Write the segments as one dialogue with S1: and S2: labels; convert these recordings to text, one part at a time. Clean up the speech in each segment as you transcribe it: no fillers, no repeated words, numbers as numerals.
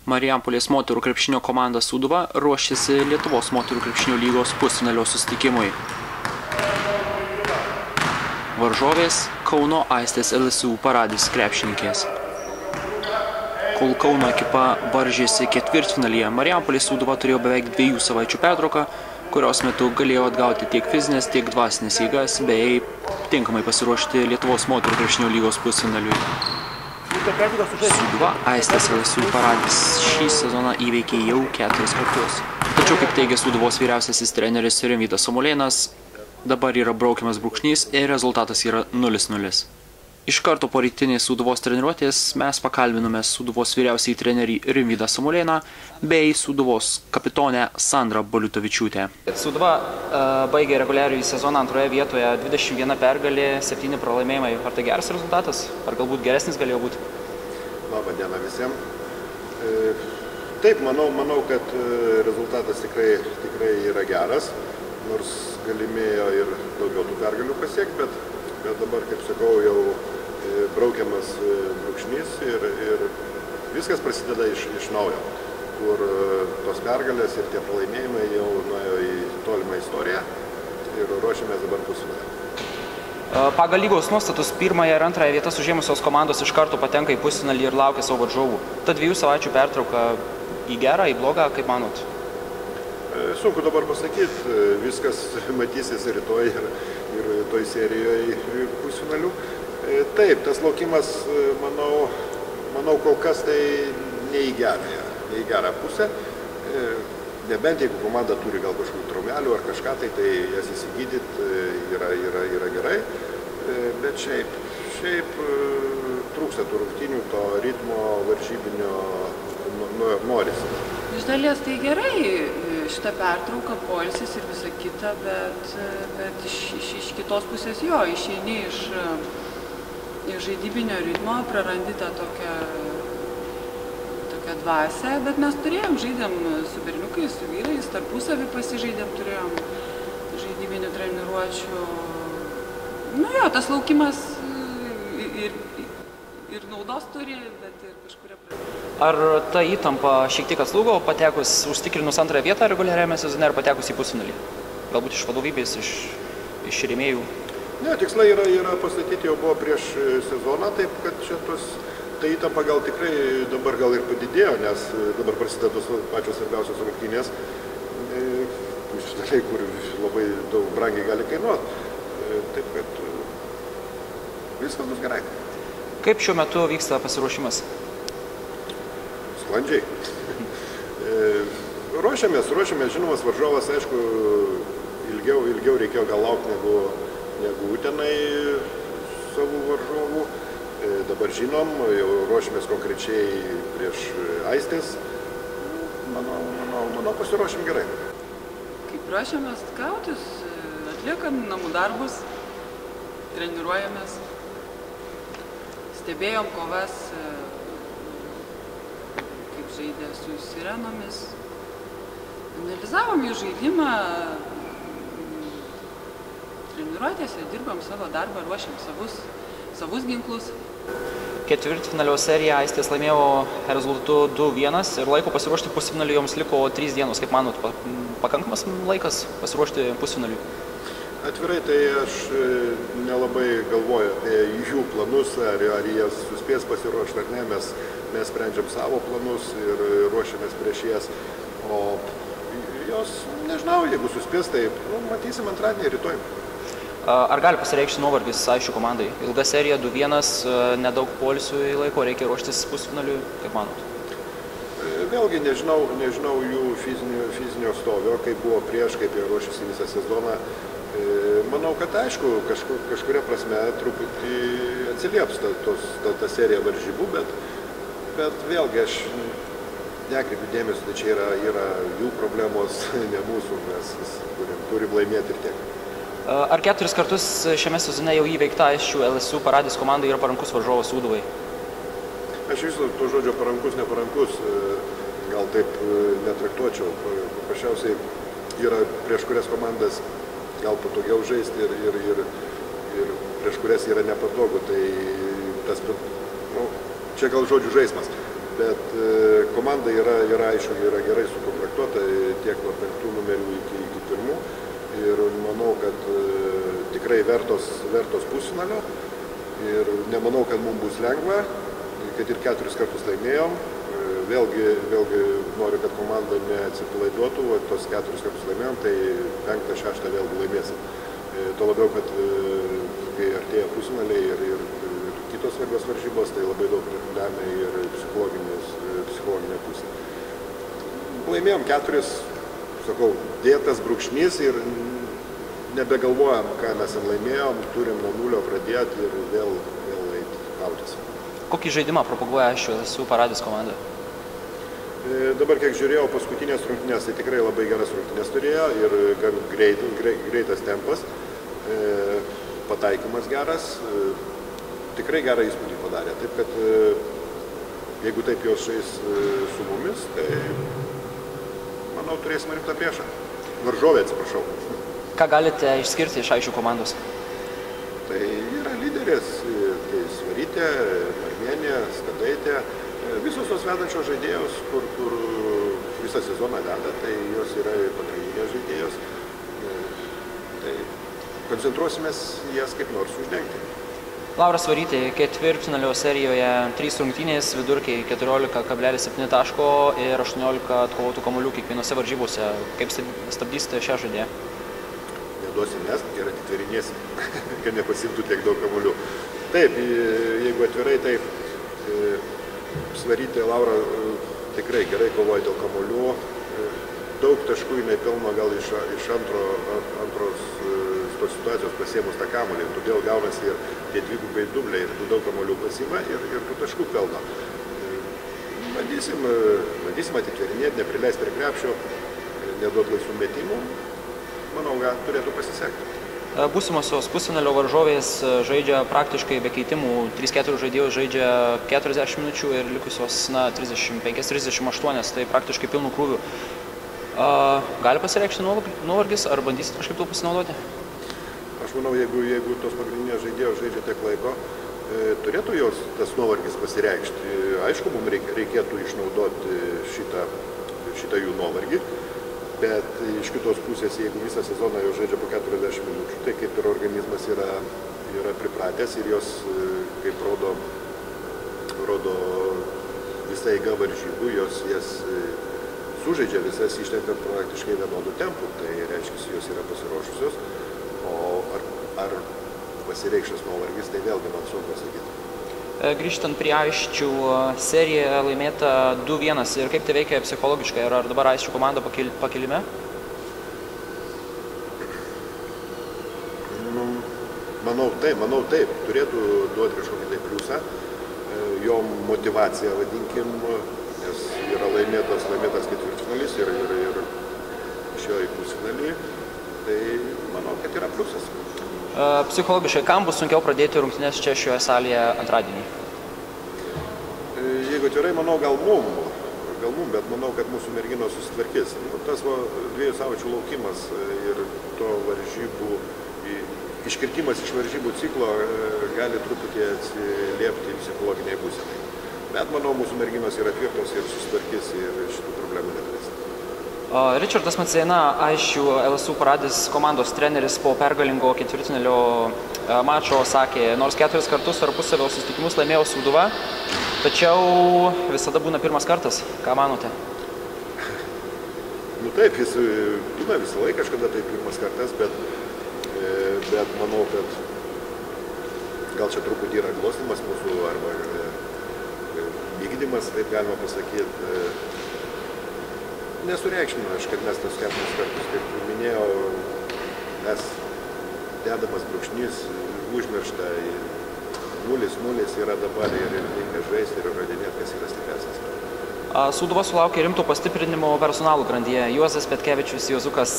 S1: Marijampolės moterų krepšinio komanda Sūduva ruošiasi Lietuvos moterų krepšinio lygos pusfinalio susitikimui. Varžovės Kauno Aistės LSU Paradis krepšininkės. Kol Kauno ekipa varžėsi ketvirtfinalyje, Marijampolės Sūduva turėjo beveik 2 savaičių pertrauką, kurios metu galėjo atgauti tiek fizinės, tiek dvasinės jėgas, bei tinkamai pasiruošti Lietuvos moterų krepšinio lygos pusfinaliui. Sūduva Aistės LSU Paradis šį sezoną įveikė jau 4 kartus. Tačiau, kaip teigia Sūduvos vyriausiasis treneris Rimvydas Samulėnas, dabar yra braukiamas brūkšnys ir rezultatas yra 0-0. Iš karto po rytinės Sūduvos treniruotės mes pakalbinome Sūduvos vyriausiai trenerį Rimvydą Samulėną bei Sūduvos kapitonę Sandrą Boliutovičiūtę.
S2: Sūduva baigė reguliariųjį sezoną antroje vietoje, 21 pergalė, 7 pralaimėjimai. Ar tai geras rezultatas? Ar galbūt geresnis galėjo būti?
S3: Labą dieną visiems. Taip, manau, kad rezultatas tikrai yra geras, nors galimėjo ir daugiau tų pergalių pasiekti, bet dabar, kaip sakau, jau braukiamas brūkšnys ir viskas prasideda iš naujo, kur tos pergalės ir tie pralaimėjimai jau nuėjo į tolimą istoriją ir ruošiamės dabar pusfinalį.
S2: Pagal lygos nuostatus pirmąją ir antrąją vietas užėmusios komandos iš karto patenka į pusfinalį ir laukia savo varžovų. Ta 2 savaičių pertrauka į gerą, į blogą, kaip manot?
S3: Sunku dabar pasakyti, viskas matysis rytoj ir toj serijoje pusfinalių. Taip, tas laukimas, manau, kol kas tai ne į gerą pusę. Nebent jeigu komanda turi gal kažkokių traumelių ar kažką, tai jas įsigydyti yra gerai. Bet šiaip trūksta tų rungtynių, to ritmo varžybinio norisi.
S4: Iš dalies tai gerai, šitą pertrauką, poilsis ir visa kita, bet iš kitos pusės jo, išeini iš žaidybinio ritmo, prarandi tą tokią dvasę, bet mes žaidėm su berniukais, su vyrais, tarpusavį pasižaidėm, turėjom žaidybinių treniruočių. Nu jo, tas laukimas ir naudos turi, bet ir kažkuria prasme.
S2: Ar ta įtampa šiek tiek atslūgo, patekus užtikrinus antrąją vietą reguliariame sezone ir patekus į pusfinalį? Galbūt iš vadovybės, iš rėmėjų?
S3: Ne, tikslai yra pastatyti jau buvo prieš sezoną, taip kad čia ta įtampa gal tikrai dabar gal ir padidėjo, nes dabar prasideda tos pačios svarbiausios rungtynės, kur labai daug brangiai gali kainuoti. Taip kad viskas bus gerai.
S2: Kaip šiuo metu vyksta pasiruošimas?
S3: Sklandžiai. Ruošiamės, žinomas varžovas, aišku, ilgiau reikėjo gal laukti negu Utenai savų varžovų. Dabar žinom, jau ruošiamės konkrečiai prieš Aistės. Manau, pasiruošim gerai.
S4: Kaip ruošiamės skautis, atliekam namų darbus, treniruojamės, stebėjom kovas, kaip žaidė su Sirenomis, analizavom jų žaidimą, treniruotėse dirbam savo darbą, ruošiam savus ginklus.
S2: Ketvirtfinalio seriją Aistės laimėjo rezultatu 2-1 ir laiko pasiruošti pusfinaliui joms liko 3 dienos. Kaip manot, pakankamas laikas pasiruošti pusfinaliui?
S3: Atvirai, tai aš nelabai galvoju apie jų planus, ar jie suspės pasiruošti ar ne. Mes sprendžiam savo planus ir ruošiamės prieš jas. O jos, nežinau, jeigu suspės, tai matysim antradienį rytoj.
S2: Ar gali pasireikšti nuovargis Aisčių komandai? Ilga serija, 2-1, nedaug poilsių laiko, reikia ruoštis pusfinaliui, kaip manot?
S3: Vėlgi nežinau jų fizinio stovio, kaip buvo prieš, kaip jie ruošiasi visą sezoną. Manau, kad aišku, kažkuria prasme truputį atsilieps ta serija varžybų, bet vėlgi aš nekreipiu dėmesio, tai čia yra jų problemos, ne mūsų, mes turim laimėti ir tiek.
S2: Ar 4 kartus šiame sezone jau įveikta Aisčių LSU Paradis komandai yra parankus varžovas Sūduvai?
S3: Aš viso to žodžio parankus, neparankus gal taip netraktuočiau. Paprasčiausiai yra prieš kurias komandas gal patogiau žaisti ir prieš kurias yra nepatogu. Tai čia gal žodžių žaismas. bet komanda yra aišku, yra gerai sukomplektuota tiek nuo 5 numerių iki 1 ir manau, kad tikrai vertos pusfinalio ir nemanau, kad mums bus lengva, kad ir 4 kartus laimėjom. Vėlgi noriu, kad komanda neatsipalaiduotų, o tos 4 kartus laimėjom, tai 5, 6 vėlgi laimėsim. Tuo labiau, kad kai artėja pusfinaliai ir kitos svarbios varžybos, tai labai daug lemia ir psichologinė pusė. Laimėjom 4, sakau, dėtas brūkšnys ir nebegalvojam, ką mes laimėjom, turim nuo nulio pradėti ir vėl eiti kautis.
S2: Kokį žaidimą propaguoja šių Paradis komanda?
S3: Dabar, kiek žiūrėjau paskutinės rungtynės, tai tikrai labai geras rungtynės turėjo ir gan greitas tempas, pataikymas geras, tikrai gerą įspūdį padarė. Taip, kad jeigu taip jos žais su mumis, tai manau turėsime rimtą priešą. Varžovę, atsiprašau.
S2: Ką galite išskirti iš šių komandos?
S3: Tai yra lyderės, tai Svarytė, Marmėnė, Stadaitė. Visos tos vedančios žaidėjos, kur visą sezoną veda, tai jos yra pagrindinės žaidėjos. Tai koncentruosimės jas kaip nors uždengti.
S2: Laura Svarytė, ketvirtfinalio serijoje 3 rungtynės, vidurkiai 14,7 taško ir 18 atkovotų kamuolių kiekvienose varžybose. Kaip stabdysite šią žaidėją?
S3: Neduosim mes ir atitverinėsim, kad nepasimtų tiek daug kamuolių. Taip, jeigu atvirai, taip. Svarytė Laura tikrai gerai kovoja dėl kamuolių. Daug taškų jinai pelno gal iš antros tos situacijos pasiemus tą kamuolį. Todėl gaunasi ir tie dvigubai dubliai ir daug kamuolių pasima ir tų taškų pelno. Bandysim atitverinėti, neprileisti prie krepšio, neduoti laisvų metimų. Manau, turėtų pasisekti.
S2: Būsimosios pusfinalio varžovės žaidžia praktiškai be keitimų, 3-4 žaidėjus žaidžia 40 minučių ir likusios 35-38, tai praktiškai pilnų krūvių. Gali pasireikšti nuovargis, ar bandysit kažkaip to pasinaudoti?
S3: Aš manau, jeigu tos pagrindinės žaidėjos žaidžia tiek laiko, turėtų jos tas nuovargis pasireikšti. Aišku, mums reikėtų išnaudoti šitą jų nuovargį. Bet iš kitos pusės, jeigu visą sezoną jau žaidžia po 40 minučių, tai kaip ir organizmas yra pripratęs ir jos, kaip rodo visą eigą varžybų, jas sužaidžia visas ištempia praktiškai vienodų tempų, tai reiškia, jos yra pasiruošusios, o ar pasireikšęs nuovargis, tai vėlgi man sunku pasakyti.
S2: Grįžtant prie Aisčių, serija laimėta 2-1 ir kaip tai veikia psichologiškai, ar dabar Aisčių komanda pakilime?
S3: Manau taip, turėtų duoti kažkokį tai pliusą, jo motivacija, vadinkim, nes yra laimėtas ketvirtfinalis ir šioje pusfinalį, tai manau, kad yra pliusas.
S2: Psichologiškai, kam bus sunkiau pradėti rungtynes čia šioje salėje antradienį?
S3: Jeigu atvirai, manau, gal mum, bet manau, kad mūsų merginos susitvarkys. Tas 2 savaičių laukimas ir to varžybų, iškirtimas iš varžybų ciklo gali truputį atsiliepti psichologiniai būsenai. Bet manau, mūsų merginos yra tvirtos ir susitvarkys ir šitų problemų neturės.
S2: Ričardas Maceina, Aisčių LSU Paradis komandos treneris po pergalingo ketvirtfinalio mačo sakė, nors 4 kartus tarpusavio susitikimus laimėjo Sūduva, tačiau visada būna pirmas kartas. Ką manote?
S3: Taip, jis būna visą laiką kažkada tai pirmas kartas, bet manau, kad gal čia truputį yra glostymas mūsų arba vykdymas, taip galima pasakyti. Nesureikšminu aš, kad mes tos 4 kartus, kaip minėjau, mes dedamas brūkšnys, užmiršta, 0-0 yra dabar ir reikia žaisti ir rodinėti, kas yra stipresnis.
S2: Sūduva sulaukė rimtų pastiprinimų personalų grandyje. Juozas Petkevičius, Juozukas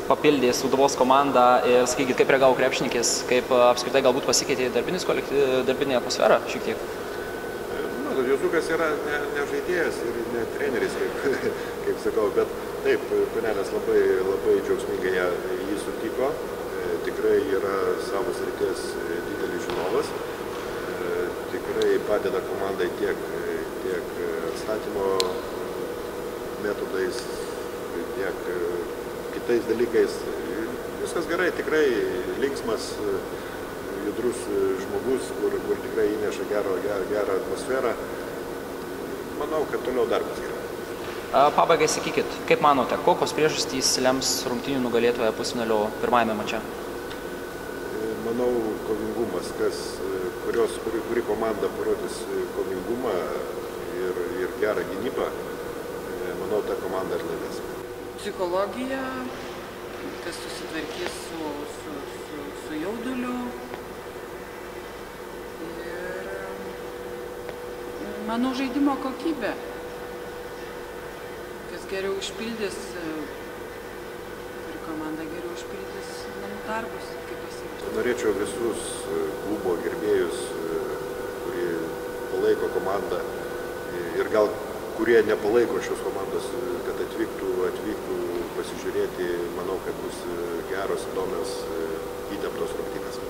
S2: papildė Sūduvos komandą ir sakykit, kaip reagavo krepšininkės, kaip apskritai galbūt pasikeitė darbinė atmosfera šiek tiek?
S3: Juozukas yra ne žaidėjas ir ne treneris, kaip sakau, bet taip, panelės labai džiaugsmingai jį sutiko, tikrai yra savo srities didelis žinovas, tikrai padeda komandai tiek tiek atstatymo metodais, tiek kitais dalykais. Viskas gerai, tikrai linksmas, judrus žmogus, kur tikrai įneša gerą atmosferą. Manau, kad toliau darbas gerai.
S2: Pabaigai sakykit, kaip manote, kokios priežastys lems rungtynių nugalėtoją pusfinalio pirmajame mače?
S3: Manau, kovingumas, kuri komanda parodys kovingumą ir gerą gynybą, manau, ta komanda ir laimės.
S4: Psichologija, kas susitvarkys su jauduliu ir, manau, žaidimo kokybė, kas geriau išpildys, ir komanda geriau išpildys namų darbus, kaip pasakyti.
S3: Norėčiau visus klubo gerbėjus, kurie palaiko komandą ir gal kurie nepalaiko šios komandos, kad atvyktų pasižiūrėti. Manau, kad bus geros, įdomios, įtemptos rungtynės.